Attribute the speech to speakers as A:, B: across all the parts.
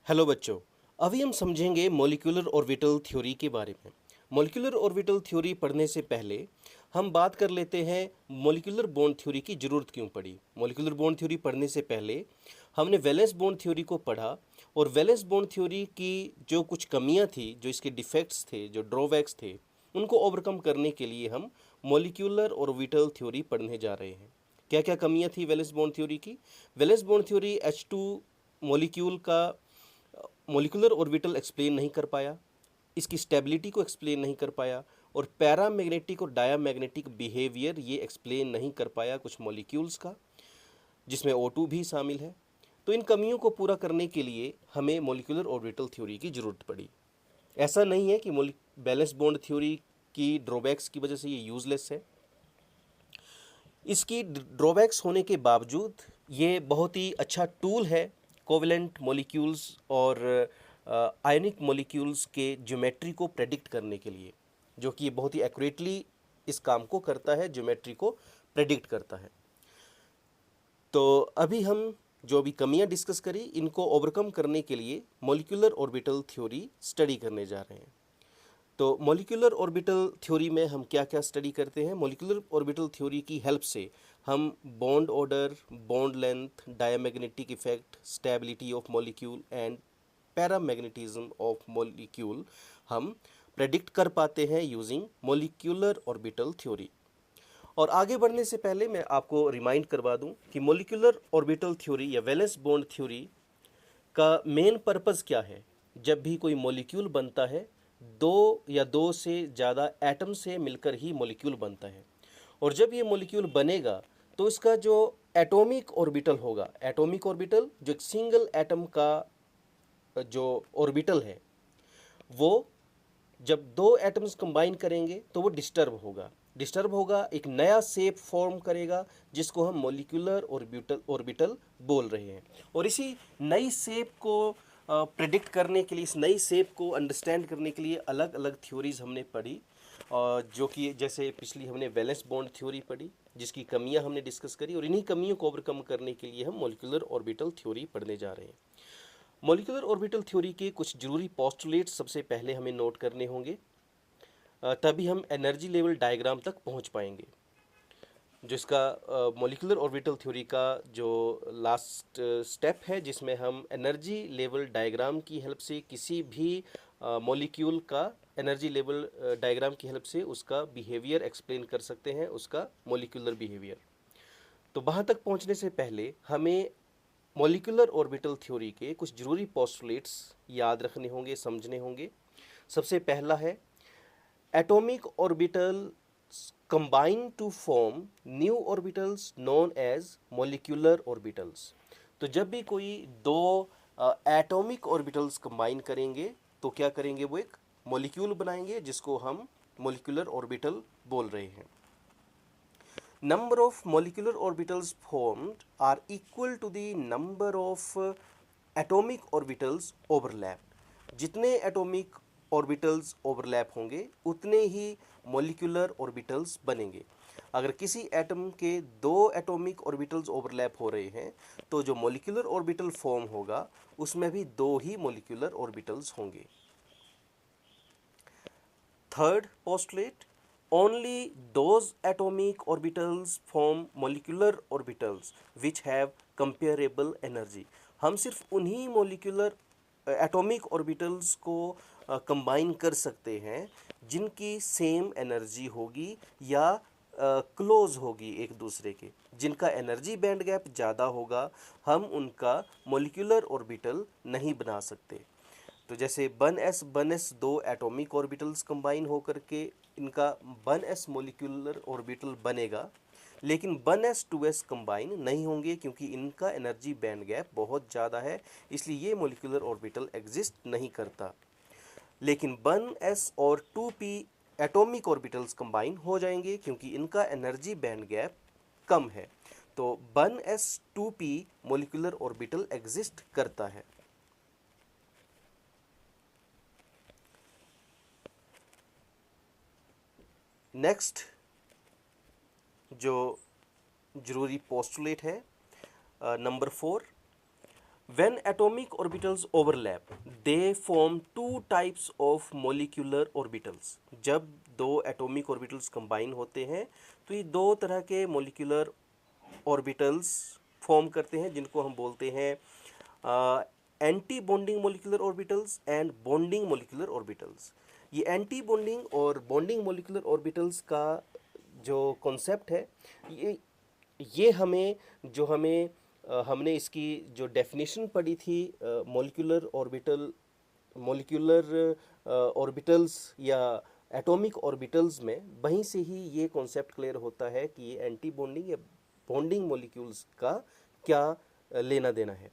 A: Hello बच्चों। अभी हम समझेंगे मॉलिक्यूलर ऑर्बिटल थ्योरी के बारे में। मॉलिक्यूलर ऑर्बिटल थ्योरी पढ़ने से पहले हम बात कर लेते हैं मॉलिक्यूलर बॉन्ड थ्योरी की ज़रूरत क्यों पड़ी। मॉलिक्यूलर बॉन्ड थ्योरी पढ़ने से पहले हमने वैलेंस बॉन्ड थ्योरी को पढ़ा और वैलेंस बॉन्ड थ्योरी की जो कुछ कमियां थी, जो इसके डिफेक्ट्स थे, जो ड्रॉबैक्स थे, उनको ओवरकम करने के लिए हम मॉलिक्यूलर ऑर्बिटल थ्योरी पढ़ने जा रहे हैं। क्या क्या कमियां थी वैलेंस बॉन्ड थ्योरी की? Valence bond theory H2 molecule का मॉलिक्यूलर ऑर्बिटल एक्सप्लेन नहीं कर पाया, इसकी स्टेबिलिटी को एक्सप्लेन नहीं कर पाया और पैरामैग्नेटिक और डायामैग्नेटिक बिहेवियर ये एक्सप्लेन नहीं कर पाया कुछ मॉलिक्यूल्स का, जिसमें O2 भी शामिल है। तो इन कमियों को पूरा करने के लिए हमें मॉलिक्यूलर ऑर्बिटल थ्योरी की ज़रूरत पड़ी। ऐसा नहीं है कि बैलेंस बॉन्ड थ्योरी की ड्रॉबैक्स की वजह से ये यूज़लेस है। इसकी ड्रॉबैक्स होने के बावजूद ये बहुत ही अच्छा टूल है कोवेलेंट मॉलिक्यूल्स और आयनिक मॉलिक्यूल्स के ज्योमेट्री को प्रेडिक्ट करने के लिए, जो कि ये बहुत ही एक्यूरेटली इस काम को करता है, ज्योमेट्री को प्रेडिक्ट करता है। तो अभी हम जो भी कमियां डिस्कस करी, इनको ओवरकम करने के लिए मॉलिक्यूलर ऑर्बिटल थ्योरी स्टडी करने जा रहे हैं। तो मॉलिक्यूलर ऑर्बिटल थ्योरी में हम क्या क्या स्टडी करते हैं? मॉलिक्यूलर ऑर्बिटल थ्योरी की हेल्प से हम bond order, bond length, diamagnetic effect, stability of molecule and paramagnetism of molecule हम प्रेडिक्ट कर पाते हैं यूजिंग मॉलिक्यूलर ऑर्बिटल थ्योरी। और आगे बढ़ने से पहले मैं आपको रिमाइंड करवा दूं कि मॉलिक्यूलर ऑर्बिटल थ्योरी या वैलेंस बॉन्ड थ्योरी का मेन पर्पस क्या है। जब भी कोई मॉलिक्यूल बनता है, दो या दो से ज़्यादा एटम से मिलकर ही मॉलिक्यूल बनता है। और जब ये मॉलिक्यूल बनेगा तो इसका जो एटॉमिक ऑर्बिटल होगा, एटॉमिक ऑर्बिटल जो एक सिंगल एटम का जो ऑर्बिटल है, वो जब दो एटम्स कंबाइन करेंगे तो वो डिस्टर्ब होगा, एक नया शेप फॉर्म करेगा जिसको हम मॉलिक्यूलर ऑर्बिटल बोल रहे हैं। और इसी नई शेप को प्रेडिक्ट करने के लिए, इस नई शेप को अंडरस्टैंड करने के लिए अलग अलग थ्योरीज हमने पढ़ी, और जो कि जैसे पिछली हमने वैलेंस बॉन्ड थ्योरी पढ़ी जिसकी कमियां हमने डिस्कस करी, और इन्हीं कमियों को ओवरकम करने के लिए हम मॉलिक्यूलर ऑर्बिटल थ्योरी पढ़ने जा रहे हैं। मॉलिक्यूलर ऑर्बिटल थ्योरी के कुछ जरूरी पोस्टुलेट्स सबसे पहले हमें नोट करने होंगे, तभी हम एनर्जी लेवल डायग्राम तक पहुंच पाएंगे। जो इसका मॉलिक्यूलर ऑर्बिटल थ्योरी का जो लास्ट स्टेप है, जिसमें हम एनर्जी लेवल डायग्राम की हेल्प से किसी भी मॉलिक्यूल का एनर्जी लेवल डायग्राम की हेल्प से उसका बिहेवियर एक्सप्लेन कर सकते हैं, उसका मॉलिक्यूलर बिहेवियर। तो वहाँ तक पहुँचने से पहले हमें मॉलिक्यूलर ऑर्बिटल थ्योरी के कुछ जरूरी पोस्टुलेट्स याद रखने होंगे, समझने होंगे। सबसे पहला है atomic orbitals combine to form new orbitals known as molecular orbitals। तो जब भी कोई दो एटॉमिक ऑर्बिटल्स कंबाइन करेंगे तो क्या करेंगे? वो एक मॉलिक्यूल बनाएंगे जिसको हम मॉलिक्यूलर ऑर्बिटल बोल रहे हैं। Number of molecular orbitals formed are equal to the number of atomic orbitals overlapped। जितने एटॉमिक ऑर्बिटल्स ओवरलैप होंगे उतने ही मॉलिक्यूलर ऑर्बिटल्स बनेंगे। अगर किसी एटम के दो एटॉमिक ऑर्बिटल्स ओवरलैप हो रहे हैं तो जो मॉलिक्यूलर ऑर्बिटल फॉर्म होगा उसमें भी दो ही मॉलिक्यूलर ऑर्बिटल्स होंगे। Third postulate, only those atomic orbitals form molecular orbitals which have comparable energy। हम सिर्फ उन्हीं मॉलिक्यूलर एटॉमिक ऑर्बिटल्स को कंबाइन कर सकते हैं जिनकी सेम एनर्जी होगी या क्लोज होगी एक दूसरे के। जिनका एनर्जी बैंड गैप ज़्यादा होगा हम उनका मॉलिक्यूलर ऑर्बिटल नहीं बना सकते। तो जैसे 1s दो एटॉमिक ऑर्बिटल्स कंबाइन होकर के इनका 1s मॉलिक्यूलर ऑर्बिटल बनेगा, लेकिन 1s 2s कंबाइन नहीं होंगे क्योंकि इनका एनर्जी बैंड गैप बहुत ज़्यादा है, इसलिए ये मॉलिक्यूलर ऑर्बिटल एग्जिस्ट नहीं करता। लेकिन 1s और 2p एटॉमिक ऑर्बिटल्स कंबाइन हो जाएंगे क्योंकि इनका एनर्जी बैंड गैप कम है, तो 1s 2p molecular orbital exist करता है। नेक्स्ट जो जरूरी पोस्टुलेट है number 4, When atomic orbitals overlap, they form two types of molecular orbitals. जब दो atomic orbitals combine होते हैं तो ये दो तरह के molecular orbitals form करते हैं जिनको हम बोलते हैं anti bonding molecular orbitals and bonding molecular orbitals. ये एंटी बॉन्डिंग और बॉन्डिंग मोलिकुलर ऑर्बिटल्स का जो कॉन्सेप्ट है, ये हमने इसकी जो डेफिनेशन पढ़ी थी मोलिकुलर ऑर्बिटल्स या एटॉमिक ऑर्बिटल्स में, वहीं से ही ये कॉन्सेप्ट क्लियर होता है कि ये एंटी बॉन्डिंग या बॉन्डिंग मोलिक्यूल्स का क्या लेना देना है।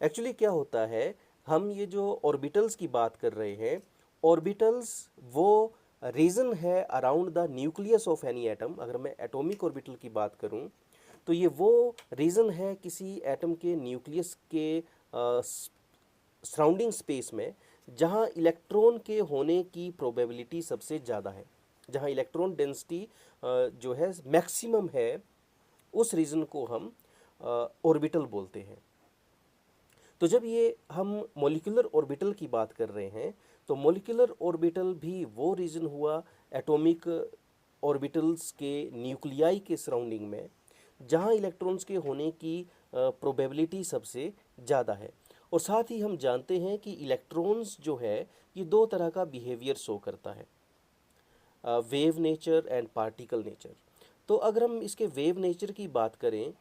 A: एक्चुअली क्या होता है, हम ये जो ऑर्बिटल्स की बात कर रहे हैं, ऑर्बिटल्स वो रीजन है around the nucleus of any atom. अगर मैं एटॉमिक ऑर्बिटल की बात करूं तो ये वो रीजन है किसी एटम के न्यूक्लियस के सराउंडिंग स्पेस में जहां इलेक्ट्रॉन के होने की प्रोबेबिलिटी सबसे ज़्यादा है, जहां इलेक्ट्रॉन डेंसिटी जो है मैक्सिमम है, उस रीजन को हम ऑर्बिटल बोलते हैं। तो जब ये हम मोलिकुलर ऑर्बिटल की बात कर रहे हैं तो मोलिकुलर ऑर्बिटल भी वो रीजन हुआ एटॉमिक ऑर्बिटल्स के न्यूक्लियाई के सराउंडिंग में जहां इलेक्ट्रॉन्स के होने की प्रोबेबिलिटी सबसे ज़्यादा है। और साथ ही हम जानते हैं कि इलेक्ट्रॉन्स जो है ये दो तरह का बिहेवियर शो करता है, wave nature and particle nature. तो अगर हम इसके वेव नेचर की बात करें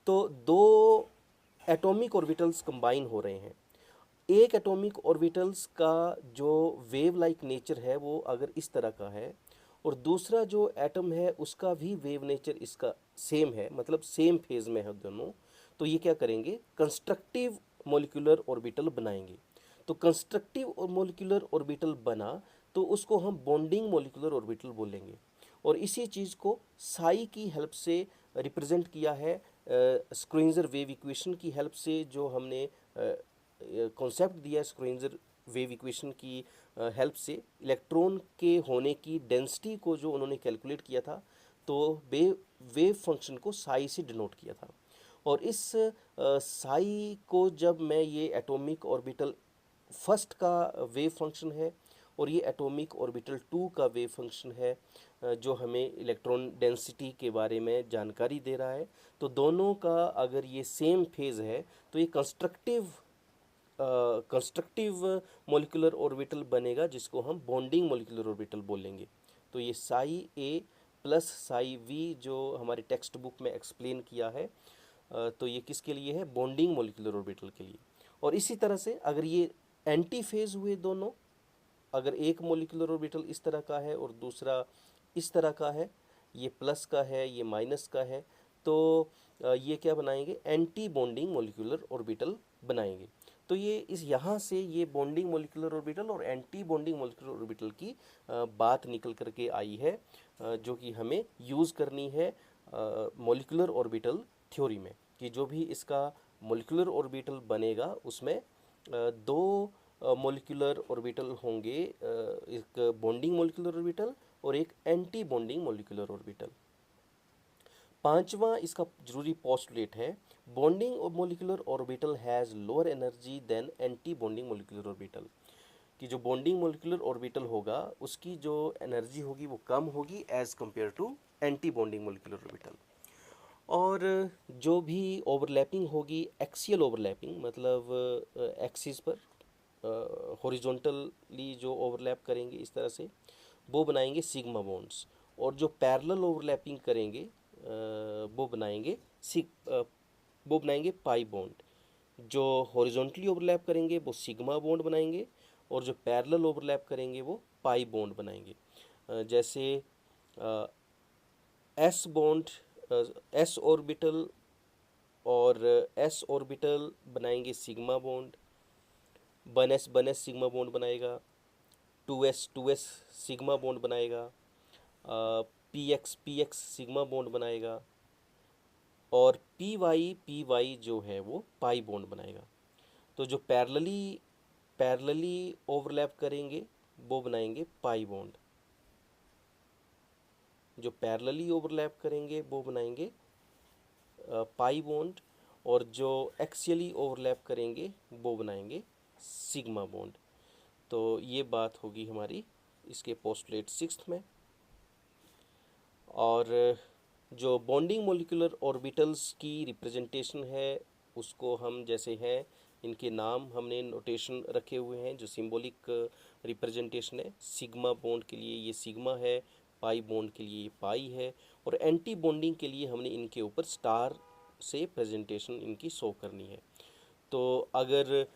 A: तो दो एटॉमिक ऑर्बिटल्स कंबाइन हो रहे हैं। एक एटॉमिक ऑर्बिटल्स का जो वेव लाइक नेचर है वो अगर इस तरह का है और दूसरा जो एटम है उसका भी वेव नेचर इसका सेम है, मतलब सेम फेज में है दोनों, तो ये क्या करेंगे, कंस्ट्रक्टिव मोलिकुलर ऑर्बिटल बनाएंगे। तो कंस्ट्रक्टिव और मोलिकुलर ऑर्बिटल बना तो उसको हम बॉन्डिंग मोलिकुलर ऑर्बिटल बोलेंगे। और इसी चीज़ को साई की हेल्प से रिप्रेजेंट किया है, स्क्रोडिंगर वेव इक्वेशन की हेल्प से। जो हमने कॉन्सेप्ट दिया स्क्रोडिंगर वेव इक्वेशन की हेल्प से इलेक्ट्रॉन के होने की डेंसिटी को जो उन्होंने कैलकुलेट किया था, तो वेव फंक्शन को साई से डिनोट किया था। और इस साई को जब मैं ये एटॉमिक ऑर्बिटल फर्स्ट का वेव फंक्शन है और ये एटॉमिक ऑर्बिटल टू का वेव फंक्शन है जो हमें इलेक्ट्रॉन डेंसिटी के बारे में जानकारी दे रहा है, तो दोनों का अगर ये सेम फेज है तो ये कंस्ट्रक्टिव मोलिकुलर ऑर्बिटल बनेगा जिसको हम बॉन्डिंग मोलिकुलर ऑर्बिटल बोलेंगे। तो ये साई ए प्लस साई वी जो हमारे टेक्स्ट बुक में एक्सप्लेन किया है, तो ये किसके लिए है, बॉन्डिंग मोलिकुलर ऑर्बिटल के लिए। और इसी तरह से अगर ये एंटी फेज हुए दोनों, अगर एक मोलिकुलर ऑर्बिटल इस तरह का है और दूसरा इस तरह का है, ये प्लस का है ये माइनस का है, तो ये क्या बनाएंगे, एंटी बॉन्डिंग मोलिकुलर ऑर्बिटल बनाएंगे। तो ये इस यहाँ से ये बॉन्डिंग मोलिकुलर ऑर्बिटल और एंटी बॉन्डिंग मोलिकुलर ऑर्बिटल की बात निकल करके आई है, जो कि हमें यूज़ करनी है मोलिकुलर ऑर्बिटल थ्योरी में, कि जो भी इसका मोलिकुलर ऑर्बिटल बनेगा उसमें दो मोलिकुलर ऑर्बिटल होंगे, एक बॉन्डिंग मोलिकुलर ऑर्बिटल और एक एंटी बॉन्डिंग मोलिकुलर ऑर्बिटल। पांचवा इसका जरूरी पोस्टुलेट है, bonding molecular orbital has lower energy than anti bonding molecular orbital. कि जो बॉन्डिंग मोलिकुलर ऑर्बिटल होगा उसकी जो एनर्जी होगी वो कम होगी as compare to anti bonding molecular orbital. और जो भी ओवरलैपिंग होगी, एक्सियल ओवरलैपिंग मतलब एक्सिस पर हॉरिजॉन्टली जो ओवरलैप करेंगे इस तरह से, वो बनाएंगे सिग्मा बॉन्ड्स। और जो पैरेलल ओवरलैपिंग करेंगे वो बनाएंगे पाई बॉन्ड। जो हॉरिजॉन्टली ओवरलैप करेंगे वो सिग्मा बॉन्ड बनाएंगे और जो पैरेलल ओवरलैप करेंगे वो पाई बॉन्ड बनाएंगे। जैसे एस बॉन्ड, एस ऑर्बिटल और एस ऑर्बिटल बनाएंगे sigma bond, 1s sigma bond बनाएगा, 2s सिग्मा बॉन्ड बनाएगा, px सिग्मा बॉन्ड बनाएगा और py जो है वो पाई बॉन्ड बनाएगा। तो जो पैरेलली ओवरलैप करेंगे वो बनाएंगे पाई बॉन्ड, जो पैरेलली ओवरलैप करेंगे वो बनाएंगे पाई बॉन्ड, और जो एक्सियली ओवरलैप करेंगे वो बनाएंगे सिग्मा बॉन्ड। तो ये बात होगी हमारी इसके पोस्टुलेट 6 में। और जो बॉन्डिंग मोलिकुलर ऑर्बिटल्स की रिप्रेजेंटेशन है उसको हम जैसे हैं इनके नाम हमने नोटेशन रखे हुए हैं जो सिंबॉलिक रिप्रेजेंटेशन है। सिग्मा बॉन्ड के लिए ये सिग्मा है, पाई बॉन्ड के लिए ये पाई है, और एंटी बॉन्डिंग के लिए हमने इनके ऊपर स्टार से प्रेजेंटेशन इनकी शो करनी है। तो अगर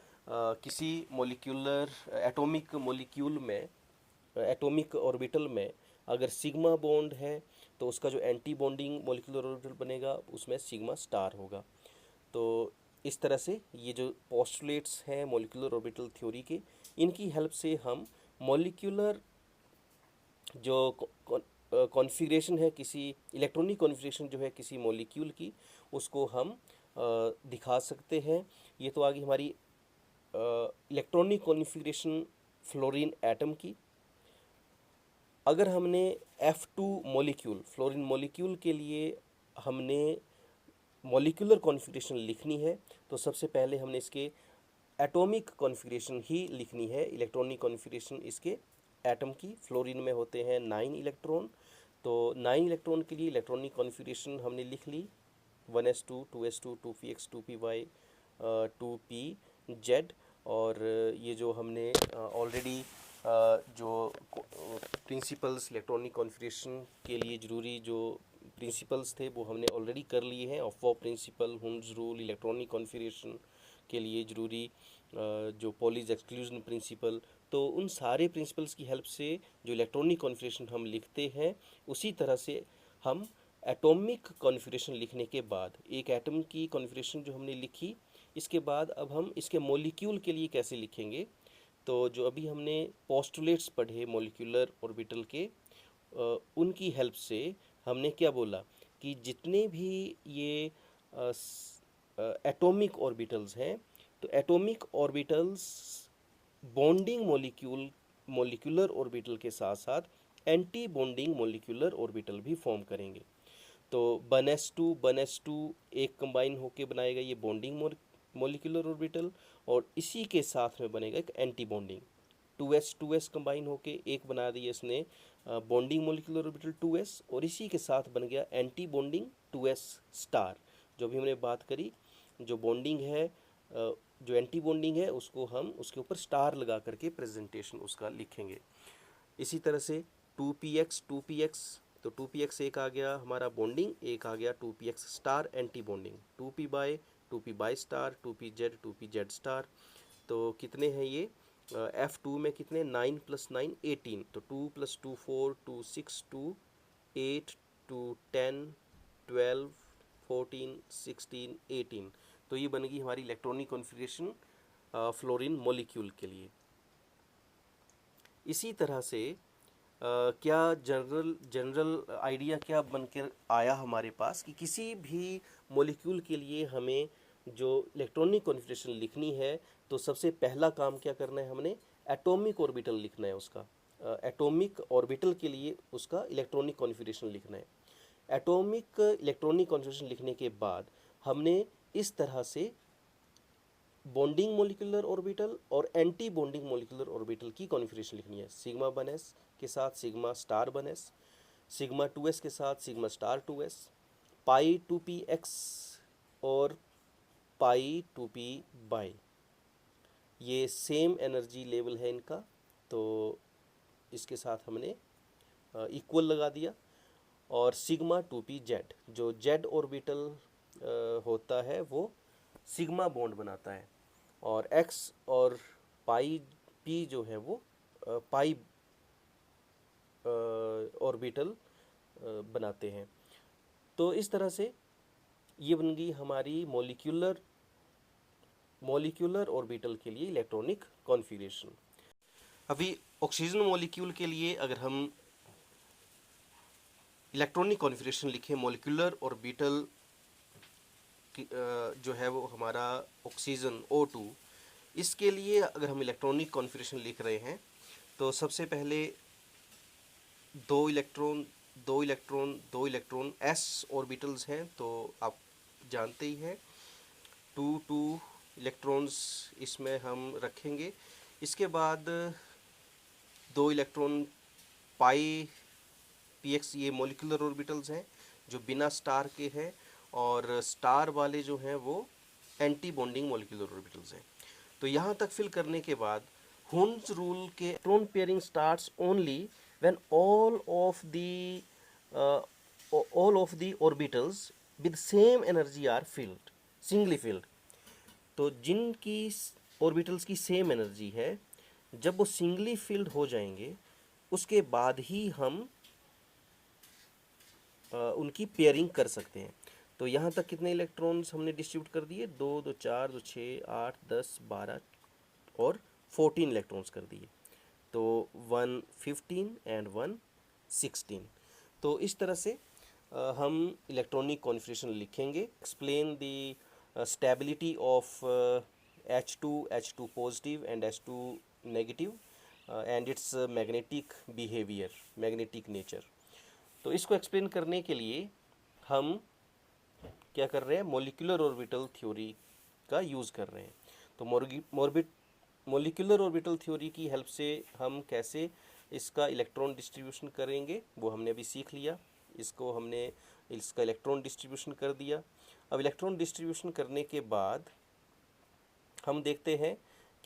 A: किसी मोलिक्यूलर एटॉमिक मोलिक्यूल में एटॉमिक ऑर्बिटल में अगर सिग्मा बॉन्ड है तो उसका जो एंटी बॉन्डिंग मोलिकुलर ऑर्बिटल बनेगा उसमें सिग्मा स्टार होगा। तो इस तरह से ये जो पोस्टुलेट्स हैं मोलिकुलर ऑर्बिटल थ्योरी के, इनकी हेल्प से हम मोलिकुलर जो कॉन्फ़िगरेशन है किसी इलेक्ट्रॉनिक कॉन्फ़िगरेशन जो है किसी मॉलिक्यूल की, उसको हम दिखा सकते हैं। ये तो आ गई हमारी इलेक्ट्रॉनिक कॉन्फ़िगरेशन फ्लोरीन एटम की। अगर हमने F2 मॉलिक्यूल फ्लोरीन मॉलिक्यूल के लिए हमने मॉलिक्यूलर कॉन्फ़िगरेशन लिखनी है तो सबसे पहले हमने इसके एटॉमिक कॉन्फ़िगरेशन ही लिखनी है। इलेक्ट्रॉनिक कॉन्फ़िगरेशन इसके एटम की फ्लोरीन में होते हैं 9 इलेक्ट्रॉन। तो 9 इलेक्ट्रॉन के लिए इलेक्ट्रॉनिक कॉन्फ़िगरेशन हमने लिख ली 1s2 2s2 2px 2py 2pz। और ये जो हमने ऑलरेडी जो प्रिंसिपल्स इलेक्ट्रॉनिक कॉन्फ़िगरेशन के लिए ज़रूरी जो प्रिंसिपल्स थे वो हमने ऑलरेडी कर लिए हैं। Of principle, Hund's rule, electronic configuration के लिए ज़रूरी जो पॉलीज एक्सक्लूजन प्रिंसिपल, तो उन सारे प्रिंसिपल्स की हेल्प से जो इलेक्ट्रॉनिक कॉन्फ़िगरेशन हम लिखते हैं उसी तरह से हम एटॉमिक कॉन्फ़िगरेशन लिखने के बाद एक एटम की कॉन्फ़िगरेशन जो हमने लिखी, इसके बाद अब हम इसके मॉलिक्यूल के लिए कैसे लिखेंगे। तो जो अभी हमने पोस्टुलेट्स पढ़े मॉलिक्यूलर ऑर्बिटल के, उनकी हेल्प से हमने क्या बोला कि जितने भी ये एटॉमिक ऑर्बिटल्स हैं तो atomic orbitals bonding molecular orbital के साथ साथ एंटी बॉन्डिंग मॉलिक्यूलर ऑर्बिटल भी फॉर्म करेंगे। तो 1s2 एक कंबाइन होके बनाएगा ये बॉन्डिंग मॉलिक्यूलर ऑर्बिटल, और इसी के साथ में बनेगा एक एंटी बॉन्डिंग 2s कंबाइन होके एक बना दिया इसने बॉन्डिंग मॉलिक्यूलर ऑर्बिटल 2s, और इसी के साथ बन गया एंटी बॉन्डिंग 2s स्टार। जो भी हमने बात करी जो बॉन्डिंग है जो एंटी बॉन्डिंग है उसको हम उसके ऊपर स्टार लगा करके प्रेजेंटेशन उसका लिखेंगे। इसी तरह से 2px तो 2px एक आ गया हमारा बॉन्डिंग, एक आ गया 2px star anti bonding, 2p by star, 2pz star. तो कितने हैं ये F2 में कितने 9 + 9 18, तो 2 + 2 4 2 6 2 8 2 10 12 14 16 18। तो ये बन गई हमारी इलेक्ट्रॉनिक कॉन्फ़िगरेशन फ्लोरीन मॉलिक्यूल के लिए। इसी तरह से क्या जनरल आइडिया क्या बनकर आया हमारे पास कि किसी भी मॉलिक्यूल के लिए हमें जो इलेक्ट्रॉनिक कॉन्फ़िगरेशन लिखनी है तो सबसे पहला काम क्या करना है, हमने एटॉमिक ऑर्बिटल लिखना है उसका। एटॉमिक ऑर्बिटल के लिए उसका इलेक्ट्रॉनिक कॉन्फ़िगरेशन लिखना है। एटॉमिक इलेक्ट्रॉनिक कॉन्फ़िगरेशन लिखने के बाद हमने इस तरह से बॉन्डिंग मोलिकुलर ऑर्बिटल और एंटी बॉन्डिंग मोलिकुलर ऑर्बिटल की कॉन्फ़िगरेशन लिखनी है। सिग्मा 1s के साथ sigma star 1s, sigma 2s के साथ सिग्मा स्टार 2s, पाई 2px और पाई 2p बाई, ये सेम एनर्जी लेवल है इनका, तो इसके साथ हमने इक्वल लगा दिया। और सिग्मा 2pz, जो z ऑर्बिटल होता है वो सिग्मा बॉन्ड बनाता है, और x और पाई p जो है वो पाई ऑर्बिटल बनाते हैं। तो इस तरह से ये बन गई हमारी मॉलिक्यूलर ऑर्बिटल के लिए इलेक्ट्रॉनिक कॉन्फ़िगरेशन। अभी ऑक्सीजन मॉलिक्यूल के लिए अगर हम इलेक्ट्रॉनिक कॉन्फ़िगरेशन लिखें मॉलिक्यूलर ऑर्बिटल जो है वो हमारा ऑक्सीजन O2, इसके लिए अगर हम इलेक्ट्रॉनिक कॉन्फ़िगरेशन लिख रहे हैं तो सबसे पहले दो इलेक्ट्रॉन s ऑर्बिटल्स हैं, तो आप जानते ही हैं। टू इलेक्ट्रॉन्स इसमें हम रखेंगे। इसके बाद दो इलेक्ट्रॉन पाई px, ये मोलिकुलर ऑर्बिटल्स हैं जो बिना स्टार के हैं, और स्टार वाले जो हैं वो एंटी बॉन्डिंग मोलिकुलर ऑर्बिटल्स हैं। तो यहाँ तक फिल करने के बाद हुन्स रूल के electron pairing starts only when all of the orbitals with same energy are filled, singly filled। तो जिनकी ऑर्बिटल्स की सेम एनर्जी है, जब वो सिंगली फिल्ड हो जाएंगे उसके बाद ही हम उनकी पेयरिंग कर सकते हैं। तो यहाँ तक कितने इलेक्ट्रॉन्स हमने डिस्ट्रीब्यूट कर दिए? दो दो चार, दो छः, 8 10 12 और 14 इलेक्ट्रॉन्स कर दिए। तो 1 15 एंड 1 16। तो इस तरह से हम इलेक्ट्रॉनिक कॉन्फ़िगरेशन लिखेंगे। Explain the stability of H2 positive and H2 negative and it's magnetic behaviour, magnetic nature. तो इसको एक्सप्लेन करने के लिए हम क्या कर रहे हैं? मॉलिक्यूलर ऑर्बिटल थ्योरी का यूज़ कर रहे हैं। तो मॉलिक्यूलर ऑर्बिटल थ्योरी की हेल्प से हम कैसे इसका इलेक्ट्रॉन डिस्ट्रीब्यूशन करेंगे वो हमने अभी सीख लिया। इसका इलेक्ट्रॉन डिस्ट्रीब्यूशन कर दिया। अब इलेक्ट्रॉन डिस्ट्रीब्यूशन करने के बाद हम देखते हैं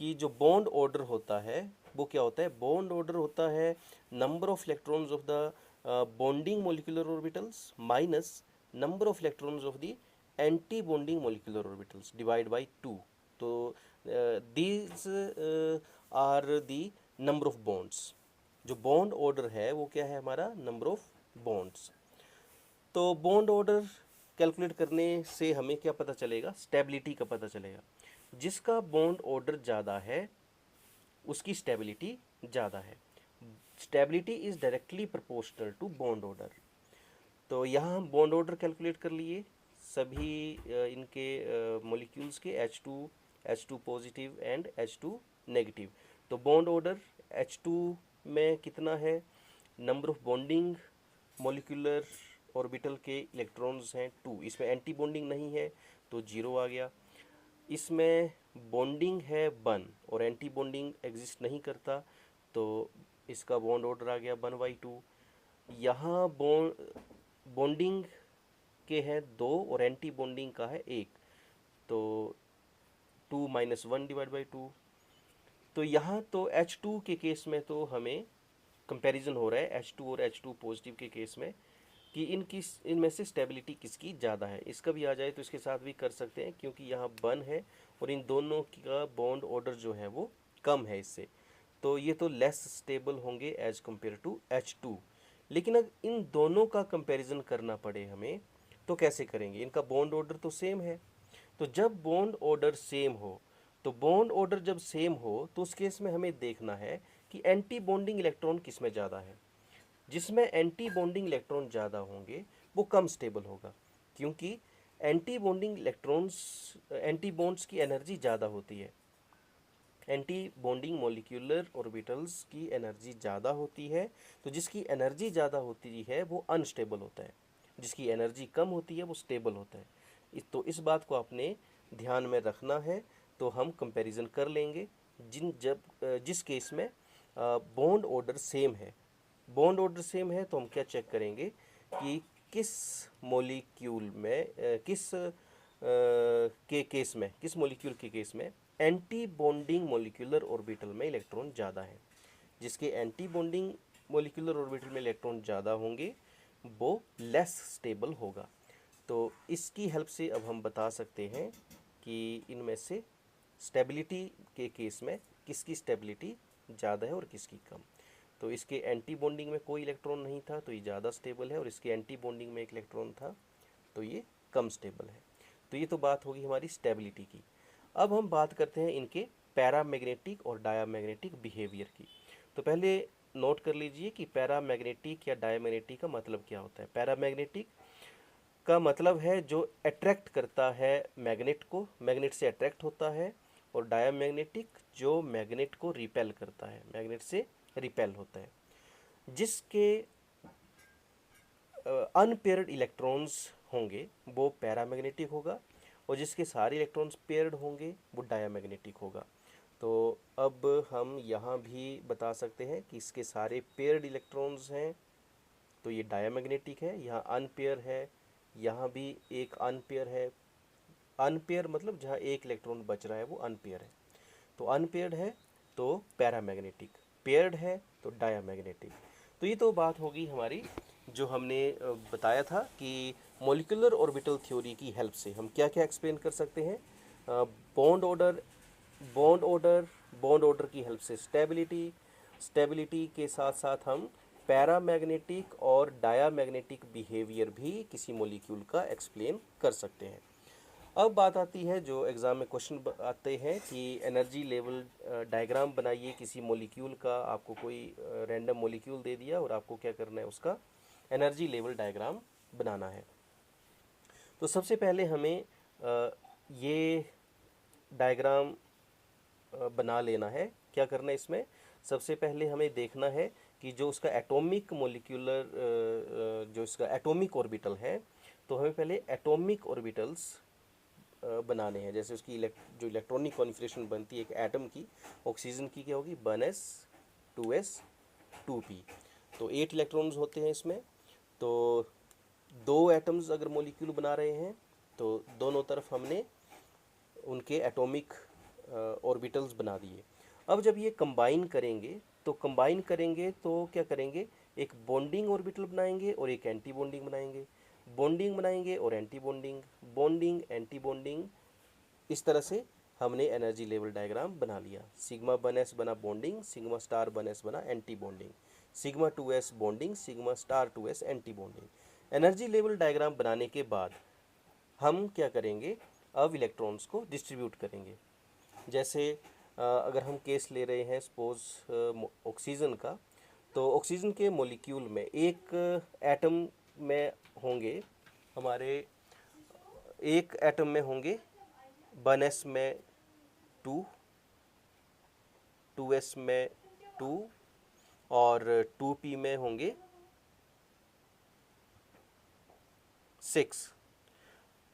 A: कि जो बॉन्ड ऑर्डर होता है वो क्या होता है? बॉन्ड ऑर्डर होता है number of electrons of the bonding molecular orbitals minus number of electrons of the anti bonding molecular orbitals divide by 2। तो these are the number of bonds. जो बॉन्ड ऑर्डर है वो क्या है हमारा? Number of bonds. तो bond order calculate करने से हमें क्या पता चलेगा? स्टेबिलिटी का पता चलेगा। जिसका बॉन्ड ऑर्डर ज़्यादा है उसकी स्टेबिलिटी ज़्यादा है। Stability is directly proportional to bond order. तो यहाँ हम बॉन्ड ऑर्डर कैलकुलेट कर लिए सभी इनके मॉलिक्यूल्स के, H2 positive and H2 negative. तो बॉन्ड ऑर्डर H2 में कितना है? Number of bonding molecular orbital के इलेक्ट्रॉन्स हैं 2। इसमें एंटी बॉन्डिंग नहीं है तो 0 आ गया। इसमें बॉन्डिंग है 1 और एंटी बॉन्डिंग एग्जिस्ट नहीं करता तो इसका बॉन्ड ऑर्डर आ गया 1/2। यहाँ बॉन्डिंग के हैं 2 और एंटी बॉन्डिंग का है 1, तो 2 - 1 डिवाइड बाई 2। तो यहाँ तो H2 के केस में तो हमें कंपैरिजन हो रहा है H2 और H2 पॉजिटिव के केस में कि इनमें से स्टेबिलिटी किसकी ज़्यादा है। इसका भी आ जाए तो इसके साथ भी कर सकते हैं क्योंकि यहाँ 1 है और इन दोनों का बॉन्ड ऑर्डर जो है वो कम है इससे, तो ये तो लेस स्टेबल होंगे एज कम्पेयर टू H2। लेकिन अगर इन दोनों का कंपैरिजन करना पड़े हमें तो कैसे करेंगे? इनका बॉन्ड ऑर्डर तो सेम है। तो जब बॉन्ड ऑर्डर सेम हो, तो बॉन्ड ऑर्डर जब सेम हो तो उस केस में हमें देखना है कि एंटी बॉन्डिंग इलेक्ट्रॉन किस में ज़्यादा है। जिसमें एंटी बॉन्डिंग इलेक्ट्रॉन ज़्यादा होंगे वो कम स्टेबल होगा, क्योंकि anti bonding electrons, anti bonds की एनर्जी ज़्यादा होती है। एंटी बॉन्डिंग मॉलिक्यूलर ऑर्बिटल्स की एनर्जी ज़्यादा होती है, तो जिसकी एनर्जी ज़्यादा होती है वो अनस्टेबल होता है, जिसकी एनर्जी कम होती है वो स्टेबल होता है। तो इस बात को आपने ध्यान में रखना है। तो हम कंपैरिजन कर लेंगे जिस केस में बॉन्ड ऑर्डर सेम है। बॉन्ड ऑर्डर सेम है तो हम क्या चेक करेंगे कि किस मॉलिक्यूल में किस मॉलिक्यूल के केस में एंटी बॉन्डिंग मॉलिक्यूलर ऑर्बिटल में इलेक्ट्रॉन ज़्यादा है। जिसके एंटी बॉन्डिंग मॉलिक्यूलर ऑर्बिटल में इलेक्ट्रॉन ज़्यादा होंगे वो लेस स्टेबल होगा। तो इसकी हेल्प से अब हम बता सकते हैं कि इनमें से स्टेबिलिटी के केस में किसकी स्टेबिलिटी ज़्यादा है और किसकी कम। तो इसके एंटी बॉन्डिंग में कोई इलेक्ट्रॉन नहीं था तो ये ज़्यादा स्टेबल है, और इसके एंटी बॉन्डिंग में एक इलेक्ट्रॉन था तो ये कम स्टेबल है। तो ये तो बात होगी हमारी स्टेबिलिटी की। अब हम बात करते हैं इनके पैरामैग्नेटिक और डायामैग्नेटिक बिहेवियर की। तो पहले नोट कर लीजिए कि पैरामैग्नेटिक या डायामैग्नेटिक का मतलब क्या होता है। पैरामैग्नेटिक का मतलब है जो अट्रैक्ट करता है मैग्नेट को, मैग्नेट से अट्रैक्ट होता है, और डायामैग्नेटिक जो मैग्नेट को रिपेल करता है, मैग्नेट से रिपेल होता है। जिसके अनपेयर्ड इलेक्ट्रॉन्स होंगे वो पैरामैग्नेटिक होगा, और जिसके सारे इलेक्ट्रॉन्स पेयर्ड होंगे वो डायामैग्नेटिक होगा। तो अब हम यहाँ भी बता सकते हैं कि इसके सारे पेयर्ड इलेक्ट्रॉन्स हैं तो ये डायामैग्नेटिक है। यहाँ अनपेयर है, यहाँ भी एक अनपेयर है। अनपेयर मतलब जहाँ एक इलेक्ट्रॉन बच रहा है वो अनपेयर है। तो अनपेयर्ड है तो पैरामैग्नेटिक, पेयर्ड है तो डायामैग्नेटिक। तो ये तो बात होगी हमारी जो हमने बताया था कि मॉलिक्यूलर ऑर्बिटल थ्योरी की हेल्प से हम क्या क्या एक्सप्लेन कर सकते हैं। बॉन्ड ऑर्डर, बॉन्ड ऑर्डर की हेल्प से स्टेबिलिटी, स्टेबिलिटी के साथ साथ हम पैरामैग्नेटिक और डायामैग्नेटिक बिहेवियर भी किसी मॉलिक्यूल का एक्सप्लेन कर सकते हैं। अब बात आती है जो एग्ज़ाम में क्वेश्चन आते हैं कि एनर्जी लेवल डायग्राम बनाइए किसी मॉलिक्यूल का। आपको कोई रैंडम मॉलिक्यूल दे दिया और आपको क्या करना है, उसका एनर्जी लेवल डायग्राम बनाना है। तो सबसे पहले हमें ये डायग्राम बना लेना है। क्या करना है इसमें, सबसे पहले हमें देखना है कि जो उसका एटॉमिक मॉलिक्यूलर जो इसका एटॉमिक ऑर्बिटल है, तो हमें पहले एटॉमिक ऑर्बिटल्स बनाने हैं। जैसे उसकी जो इलेक्ट्रॉनिक कॉन्फ़िगरेशन बनती है एक एटम की, ऑक्सीजन की क्या होगी 1s 2s 2p। तो 8 इलेक्ट्रॉन्स होते हैं इसमें। तो 2 एटम्स अगर मॉलिक्यूल बना रहे हैं तो दोनों तरफ हमने उनके एटॉमिक ऑर्बिटल्स बना दिए। अब जब ये कंबाइन करेंगे तो क्या करेंगे, एक बॉन्डिंग ऑर्बिटल बनाएंगे और एक एंटी बॉन्डिंग बनाएंगे। बॉन्डिंग बनाएंगे और anti bonding, bonding anti bonding, इस तरह से हमने एनर्जी लेवल डायग्राम बना लिया। सिग्मा 1s बना बॉन्डिंग, सिग्मा स्टार 1s बना anti bonding, sigma 2s bonding, sigma star 2s anti bonding. Energy level diagram बनाने के बाद हम क्या करेंगे, अब इलेक्ट्रॉन्स को डिस्ट्रीब्यूट करेंगे। जैसे अगर हम केस ले रहे हैं सपोज ऑक्सीजन का, तो ऑक्सीजन के मॉलिक्यूल में एक एटम में होंगे हमारे, एक एटम में होंगे 1s में 2, 2s में 2 और 2p में होंगे 6।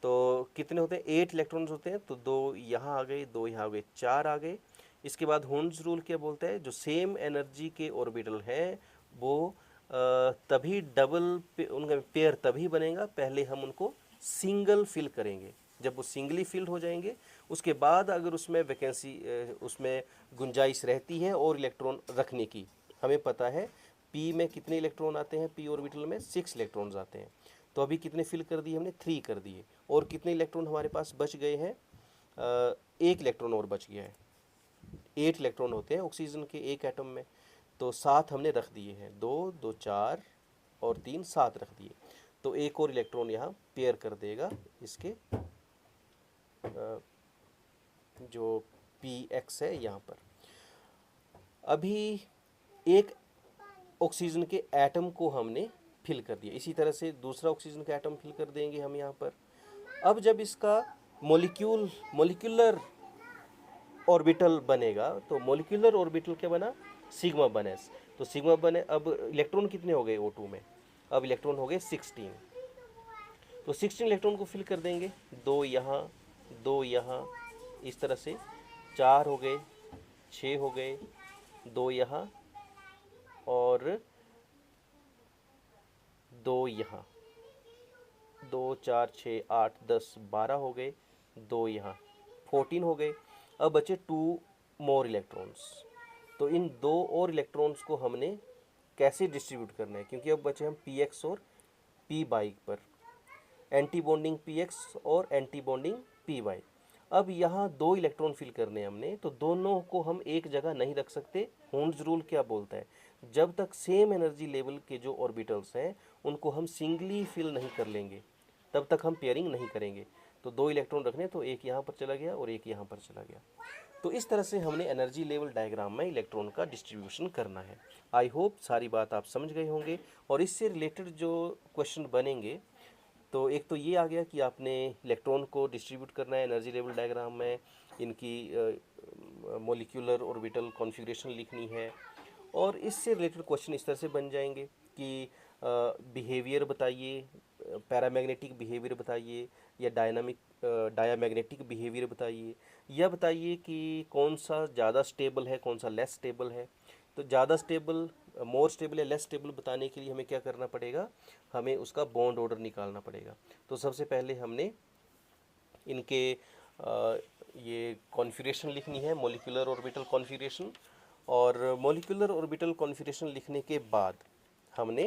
A: तो कितने होते हैं, 8 इलेक्ट्रॉन्स होते हैं। तो 2 यहाँ आ गए, 2 यहाँ आ गए, 4 आ गए। इसके बाद होन्स रूल क्या बोलता है, जो सेम एनर्जी के ऑर्बिटल हैं वो तभी उनका पेयर तभी बनेगा, पहले हम उनको सिंगल फिल करेंगे। जब वो सिंगली फिल्ड हो जाएंगे उसके बाद अगर उसमें वैकेंसी, उसमें गुंजाइश रहती है और इलेक्ट्रॉन रखने की, हमें पता है p में कितने इलेक्ट्रॉन आते हैं, p ऑर्बिटल में 6 इलेक्ट्रॉन्स आते हैं। तो अभी कितने फिल कर दिए हमने, 3 कर दिए। और कितने इलेक्ट्रॉन हमारे पास बच गए हैं, 1 इलेक्ट्रॉन और बच गया है। 8 इलेक्ट्रॉन होते हैं ऑक्सीजन के एक एटम में, तो 7 हमने रख दिए हैं, 2 2 4 और 3 7 रख दिए। तो एक और इलेक्ट्रॉन यहाँ पेयर कर देगा इसके जो px है यहाँ पर। अभी एक ऑक्सीजन के एटम को हमने फिल कर दिया, इसी तरह से दूसरा ऑक्सीजन का एटम फिल कर देंगे हम यहाँ पर। अब जब इसका मॉलिक्यूलर ऑर्बिटल बनेगा, तो मॉलिक्यूलर ऑर्बिटल क्या बना, सिग्मा 1s। तो सिग्मा 1, अब इलेक्ट्रॉन कितने हो गए O2 में, अब इलेक्ट्रॉन हो गए 16। तो 16 इलेक्ट्रॉन को फिल कर देंगे, 2 यहाँ 2 यहाँ, इस तरह से 4 हो गए, 6 हो गए, 2 यहाँ और 2 यहाँ, 2 4 6 8 10 12 हो गए, 2 यहाँ 14 हो गए। अब बचे 2 मोर इलेक्ट्रॉन्स। तो इन 2 और इलेक्ट्रॉन्स को हमने कैसे डिस्ट्रीब्यूट करना है, क्योंकि अब बचे हम px और p बाई पर, एंटी बॉन्डिंग px और एंटी बॉन्डिंग p बाई। अब यहाँ 2 इलेक्ट्रॉन फिल करने हमने, तो दोनों को हम एक जगह नहीं रख सकते। होन्स रूल क्या बोलता है, जब तक सेम एनर्जी लेवल के जो ऑर्बिटल्स हैं उनको हम सिंगली फिल नहीं कर लेंगे तब तक हम पेयरिंग नहीं करेंगे। तो 2 इलेक्ट्रॉन रखने, तो एक यहाँ पर चला गया और एक यहाँ पर चला गया। तो इस तरह से हमने एनर्जी लेवल डायग्राम में इलेक्ट्रॉन का डिस्ट्रीब्यूशन करना है। आई होप सारी बात आप समझ गए होंगे। और इससे रिलेटेड जो क्वेश्चन बनेंगे, तो एक तो ये आ गया कि आपने इलेक्ट्रॉन को डिस्ट्रीब्यूट करना है एनर्जी लेवल डायग्राम में, इनकी मॉलिक्यूलर ऑर्बिटल कॉन्फ़िगरेशन लिखनी है। और इससे रिलेटेड क्वेश्चन इस तरह से बन जाएंगे कि बिहेवियर बताइए, पैरामैग्नेटिक बिहेवियर बताइए या डायनामिक डायामैग्नेटिक बिहेवियर बताइए, या बताइए कि कौन सा ज़्यादा स्टेबल है, कौन सा लेस स्टेबल है। तो ज़्यादा स्टेबल, मोर स्टेबल या लेस स्टेबल बताने के लिए हमें क्या करना पड़ेगा, हमें उसका बॉन्ड ऑर्डर निकालना पड़ेगा। तो सबसे पहले हमने इनके ये कॉन्फ़िगरेशन लिखनी है, मॉलिक्यूलर ऑर्बिटल कॉन्फ़िगरेशन। और मॉलिक्यूलर ऑर्बिटल कॉन्फ़िगरेशन लिखने के बाद हमने